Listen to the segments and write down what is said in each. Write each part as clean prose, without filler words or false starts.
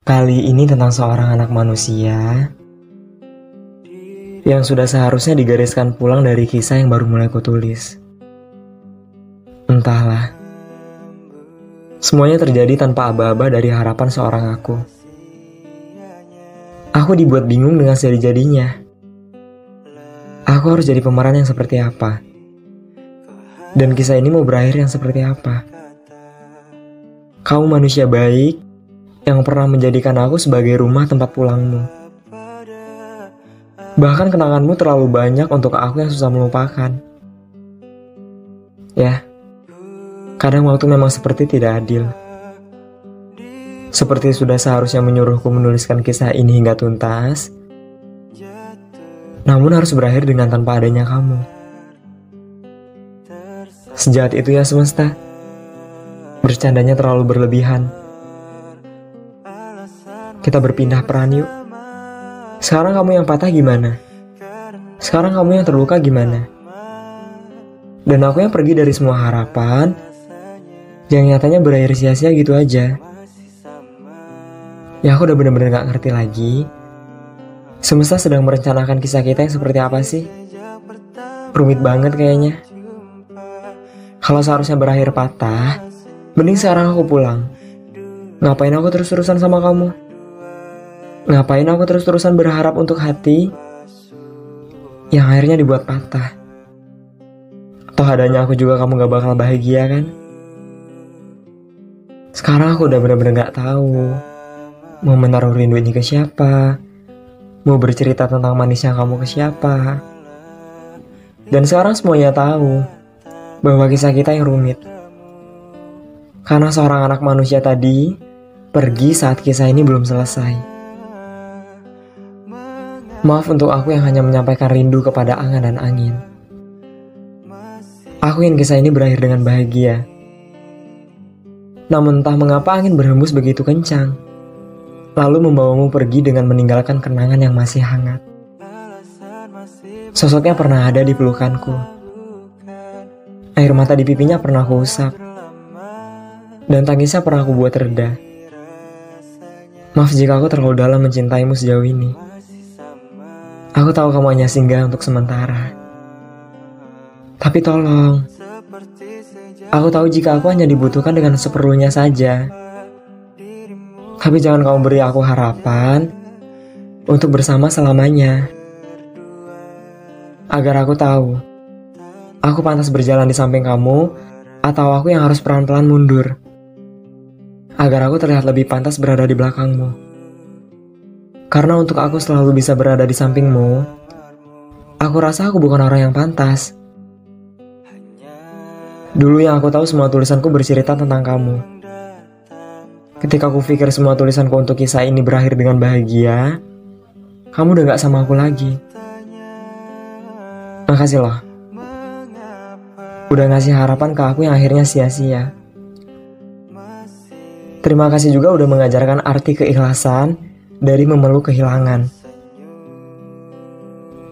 Kali ini tentang seorang anak manusia yang sudah seharusnya digariskan pulang dari kisah yang baru mulai kutulis. Entahlah, semuanya terjadi tanpa aba-aba dari harapan seorang aku. Aku dibuat bingung dengan jadi-jadinya. Aku harus jadi pemeran yang seperti apa? Dan kisah ini mau berakhir yang seperti apa? Kamu manusia baik yang pernah menjadikan aku sebagai rumah tempat pulangmu. Bahkan kenanganmu terlalu banyak untuk aku yang susah melupakan. Ya, kadang waktu memang seperti tidak adil. Seperti sudah seharusnya menyuruhku menuliskan kisah ini hingga tuntas, namun harus berakhir dengan tanpa adanya kamu. Sejahat itu ya semesta. Bercandanya terlalu berlebihan. Kita berpindah peran yuk. Sekarang kamu yang patah gimana? Sekarang kamu yang terluka gimana? Dan aku yang pergi dari semua harapan yang nyatanya berakhir sia-sia gitu aja. Ya aku udah bener-bener gak ngerti lagi. Semesta sedang merencanakan kisah kita yang seperti apa sih? Rumit banget kayaknya. Kalau seharusnya berakhir patah, mending sekarang aku pulang. Ngapain aku terus-terusan sama kamu? Ngapain aku terus-terusan berharap untuk hati yang akhirnya dibuat patah? Toh adanya aku juga kamu gak bakal bahagia kan? Sekarang aku udah bener-bener gak tahu mau menaruh rindu ini ke siapa, mau bercerita tentang manisnya kamu ke siapa. Dan sekarang semuanya tahu bahwa kisah kita yang rumit. Karena seorang anak manusia tadi pergi saat kisah ini belum selesai. Maaf untuk aku yang hanya menyampaikan rindu kepada angan dan angin. Aku ingin kisah ini berakhir dengan bahagia. Namun entah mengapa angin berhembus begitu kencang, lalu membawamu pergi dengan meninggalkan kenangan yang masih hangat. Sosoknya pernah ada di pelukanku. Air mata di pipinya pernah aku usap. Dan tangisnya pernah aku buat reda. Maaf jika aku terlalu dalam mencintaimu sejauh ini. Aku tahu kamu hanya singgah untuk sementara. Tapi tolong, aku tahu jika aku hanya dibutuhkan dengan seperlunya saja. Tapi jangan kamu beri aku harapan untuk bersama selamanya. Agar aku tahu, aku pantas berjalan di samping kamu atau aku yang harus pelan-pelan mundur. Agar aku terlihat lebih pantas berada di belakangmu. Karena untuk aku selalu bisa berada di sampingmu, aku rasa aku bukan orang yang pantas. Dulu yang aku tahu semua tulisanku bercerita tentang kamu. Ketika aku pikir semua tulisanku untuk kisah ini berakhir dengan bahagia, kamu udah gak sama aku lagi. Makasih loh. Udah ngasih harapan ke aku yang akhirnya sia-sia. Terima kasih juga udah mengajarkan arti keikhlasan dari memeluk kehilangan.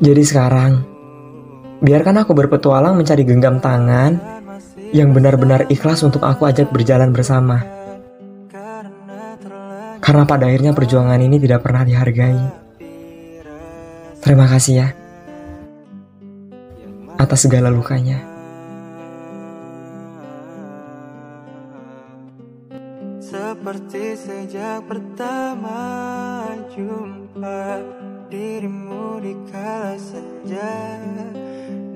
Jadi sekarang, biarkan aku berpetualang mencari genggam tangan yang benar-benar ikhlas untuk aku ajak berjalan bersama. Karena pada akhirnya perjuangan ini tidak pernah dihargai. Terima kasih ya atas segala lukanya. Seperti sejak pertama jumpa dirimu di kala senja,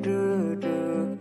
duduk